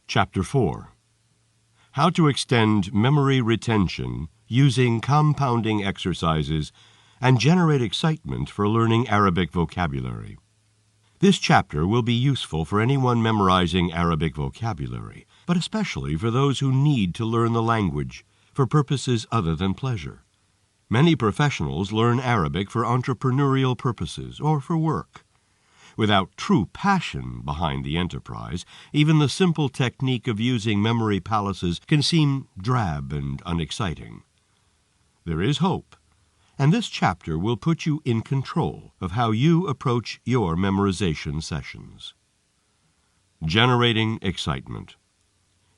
Chapter 4. How to extend memory retention using compounding exercises and generate excitement for learning Arabic vocabulary. This chapter will be useful for anyone memorizing Arabic vocabulary, but especially for those who need to learn the language for purposes other than pleasure. Many professionals learn Arabic for entrepreneurial purposes or for work. Without true passion behind the enterprise, even the simple technique of using memory palaces can seem drab and unexciting. There is hope, and this chapter will put you in control of how you approach your memorization sessions. Generating excitement.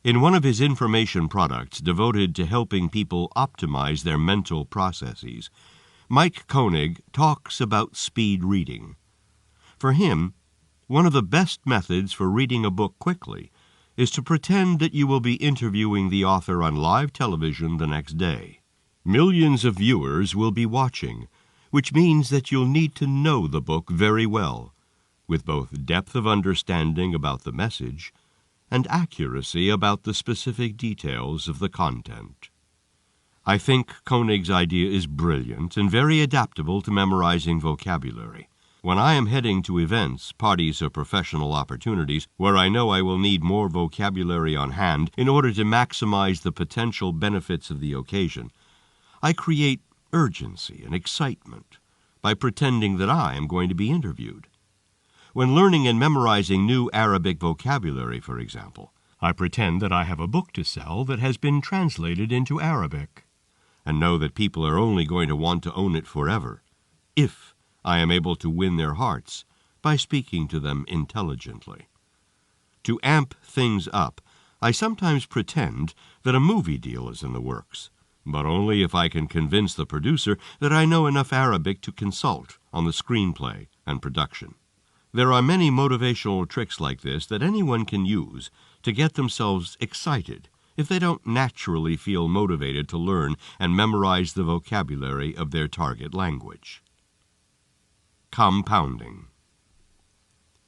In one of his information products devoted to helping people optimize their mental processes, Mike Koenig talks about speed reading. For him, one of the best methods for reading a book quickly is to pretend that you will be interviewing the author on live television the next day. Millions of viewers will be watching, which means that you'll need to know the book very well, with both depth of understanding about the message and accuracy about the specific details of the content. I think Koenig's idea is brilliant and very adaptable to memorizing vocabulary. When I am heading to events, parties, or professional opportunities where I know I will need more vocabulary on hand in order to maximize the potential benefits of the occasion, I create urgency and excitement by pretending that I am going to be interviewed. When learning and memorizing new Arabic vocabulary, for example, I pretend that I have a book to sell that has been translated into Arabic, and know that people are only going to want to own it forever, if I am able to win their hearts by speaking to them intelligently. To amp things up, I sometimes pretend that a movie deal is in the works, but only if I can convince the producer that I know enough Arabic to consult on the screenplay and production. There are many motivational tricks like this that anyone can use to get themselves excited if they don't naturally feel motivated to learn and memorize the vocabulary of their target language. Compounding.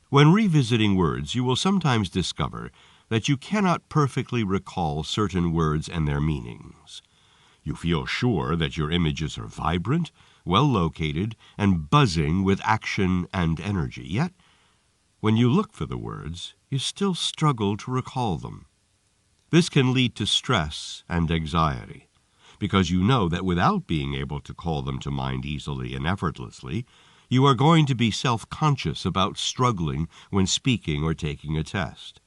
When revisiting words, you will sometimes discover that you cannot perfectly recall certain words and their meanings. You feel sure that your images are vibrant, well located, and buzzing with action and energy. Yet, when you look for the words, you still struggle to recall them. This can lead to stress and anxiety, because you know that without being able to call them to mind easily and effortlessly, you are going to be self-conscious about struggling when speaking or taking a test,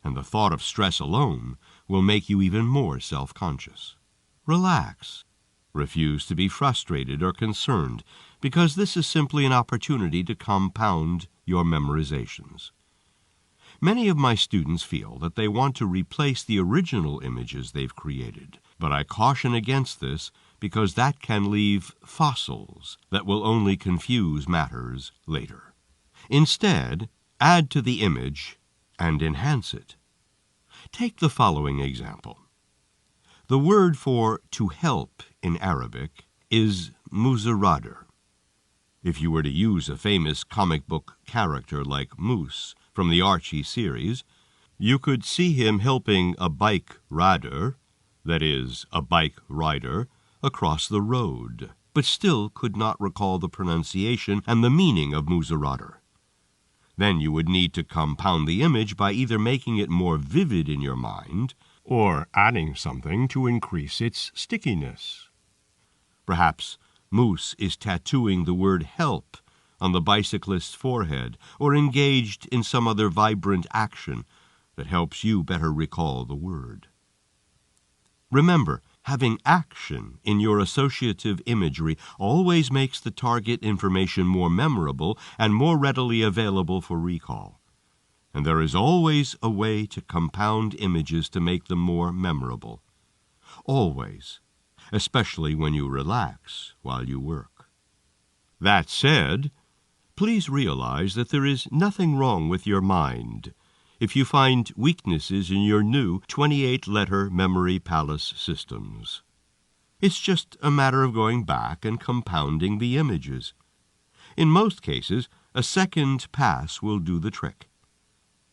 and the thought of stress alone will make you even more self-conscious. Relax. Refuse to be frustrated or concerned, because this is simply an opportunity to compound your memorizations. Many of my students feel that they want to replace the original images they've created, but I caution against this because that can leave fossils that will only confuse matters later. Instead, add to the image and enhance it. Take the following example. The word for to help in Arabic is muzarader. If you were to use a famous comic book character like Moose from the Archie series, you could see him helping a bike rider, that is, a bike rider, across the road, but still could not recall the pronunciation and the meaning of muzarader. Then you would need to compound the image by either making it more vivid in your mind or adding something to increase its stickiness. Perhaps Moose is tattooing the word help on the bicyclist's forehead or engaged in some other vibrant action that helps you better recall the word. Remember, having action in your associative imagery always makes the target information more memorable and more readily available for recall. And there is always a way to compound images to make them more memorable. Always, especially when you relax while you work. That said, please realize that there is nothing wrong with your mind if you find weaknesses in your new 28-letter memory palace systems. It's just a matter of going back and compounding the images. In most cases, a second pass will do the trick.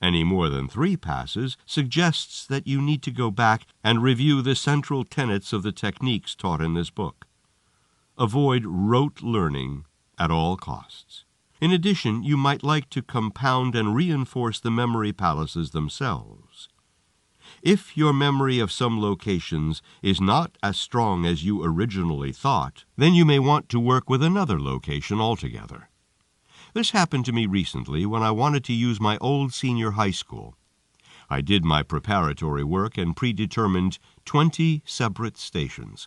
Any more than 3 passes suggests that you need to go back and review the central tenets of the techniques taught in this book. Avoid rote learning at all costs. In addition, you might like to compound and reinforce the memory palaces themselves. If your memory of some locations is not as strong as you originally thought, then you may want to work with another location altogether. This happened to me recently when I wanted to use my old senior high school. I did my preparatory work and predetermined 20 separate stations.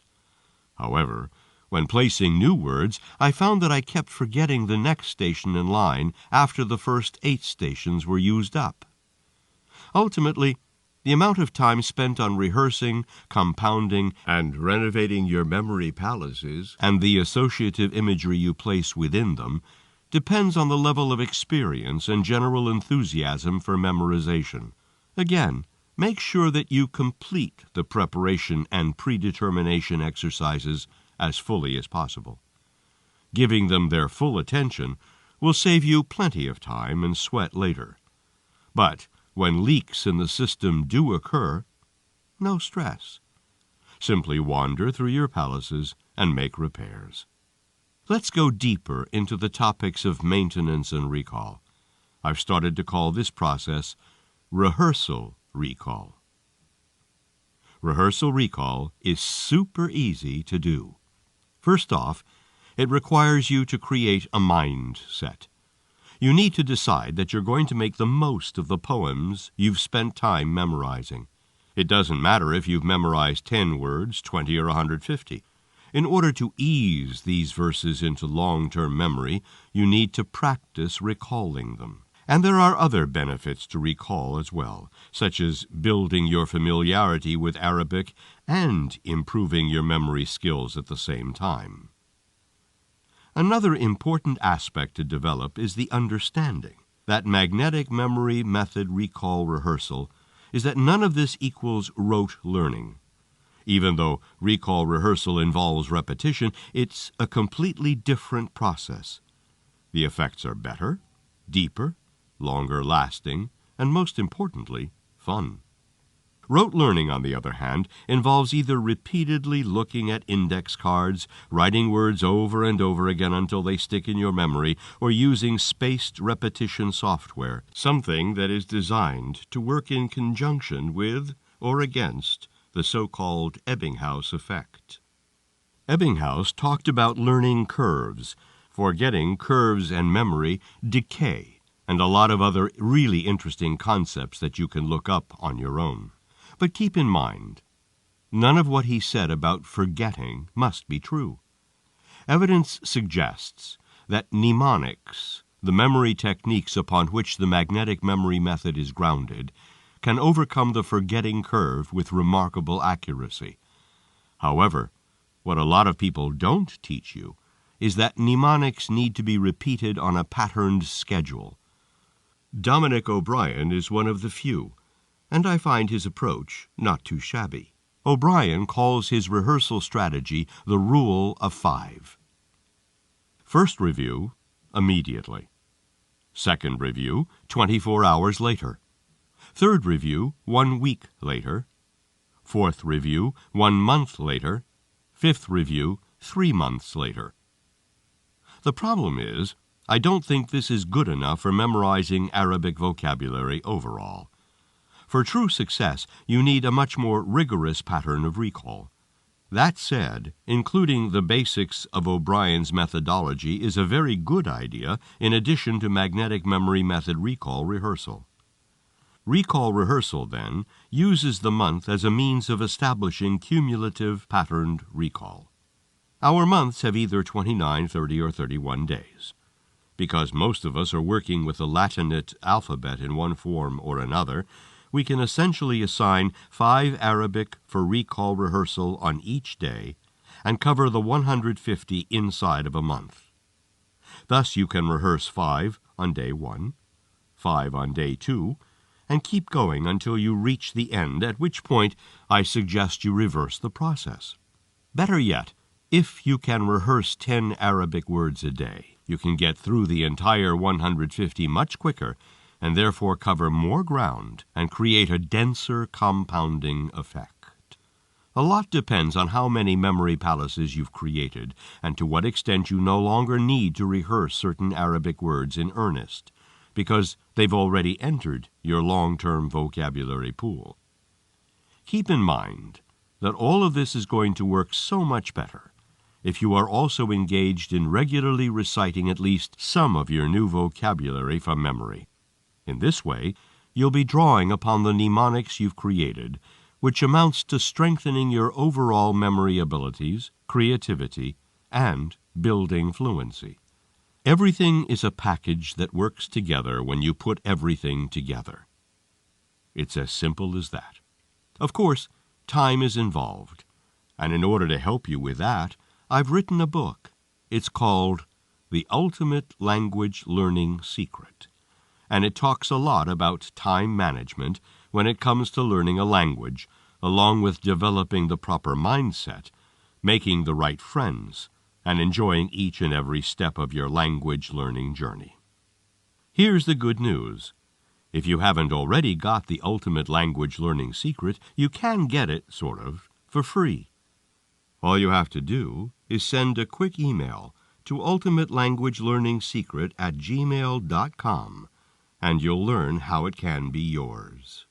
However, when placing new words, I found that I kept forgetting the next station in line after the first 8 stations were used up. Ultimately, the amount of time spent on rehearsing, compounding, and renovating your memory palaces and the associative imagery you place within them depends on the level of experience and general enthusiasm for memorization. Again, make sure that you complete the preparation and predetermination exercises as fully as possible. Giving them their full attention will save you plenty of time and sweat later. But when leaks in the system do occur, no stress. Simply wander through your palaces and make repairs. Let's go deeper into the topics of maintenance and recall. I've started to call this process rehearsal recall. Rehearsal recall is super easy to do. First off, it requires you to create a mindset. You need to decide that you're going to make the most of the poems you've spent time memorizing. It doesn't matter if you've memorized 10 words, 20, or 150. In order to ease these verses into long-term memory, you need to practice recalling them. And there are other benefits to recall as well, such as building your familiarity with Arabic and improving your memory skills at the same time. Another important aspect to develop is the understanding that magnetic memory method recall rehearsal is that none of this equals rote learning. Even though recall rehearsal involves repetition, it's a completely different process. The effects are better, deeper, longer lasting, and most importantly, fun. Rote learning, on the other hand, involves either repeatedly looking at index cards, writing words over and over again until they stick in your memory, or using spaced repetition software, something that is designed to work in conjunction with or against the so-called Ebbinghaus effect. Ebbinghaus talked about learning curves, forgetting curves and memory decay, and a lot of other really interesting concepts that you can look up on your own. But keep in mind, none of what he said about forgetting must be true. Evidence suggests that mnemonics, the memory techniques upon which the magnetic memory method is grounded, can overcome the forgetting curve with remarkable accuracy. However, what a lot of people don't teach you is that mnemonics need to be repeated on a patterned schedule. Dominic O'Brien is one of the few, and I find his approach not too shabby. O'Brien calls his rehearsal strategy the Rule of 5. First review, immediately. Second review, 24 hours later. Third review, 1 week later. Fourth review, 1 month later. Fifth review, 3 months later. The problem is, I don't think this is good enough for memorizing Arabic vocabulary overall. For true success, you need a much more rigorous pattern of recall. That said, including the basics of O'Brien's methodology is a very good idea in addition to magnetic memory method recall rehearsal. Recall rehearsal, then, uses the month as a means of establishing cumulative patterned recall. Our months have either 29, 30, or 31 days. Because most of us are working with the Latinate alphabet in one form or another, we can essentially assign 5 Arabic for recall rehearsal on each day and cover the 150 inside of a month. Thus you can rehearse 5 on day 1, 5 on day 2, and keep going until you reach the end, at which point I suggest you reverse the process. Better yet, if you can rehearse 10 Arabic words a day, you can get through the entire 150 much quicker and therefore cover more ground and create a denser compounding effect. A lot depends on how many memory palaces you've created and to what extent you no longer need to rehearse certain Arabic words in earnest, because they've already entered your long-term vocabulary pool. Keep in mind that all of this is going to work so much better if you are also engaged in regularly reciting at least some of your new vocabulary from memory. In this way, you'll be drawing upon the mnemonics you've created, which amounts to strengthening your overall memory abilities, creativity, and building fluency. Everything is a package that works together when you put everything together. It's as simple as that. Of course, time is involved, and in order to help you with that, I've written a book. It's called The Ultimate Language Learning Secret, and it talks a lot about time management when it comes to learning a language, along with developing the proper mindset, making the right friends, and enjoying each and every step of your language learning journey. Here's the good news. If you haven't already got the Ultimate Language Learning Secret, you can get it, sort of, for free. All you have to do is send a quick email to ultimatelanguagelearningsecret@gmail.com, and you'll learn how it can be yours.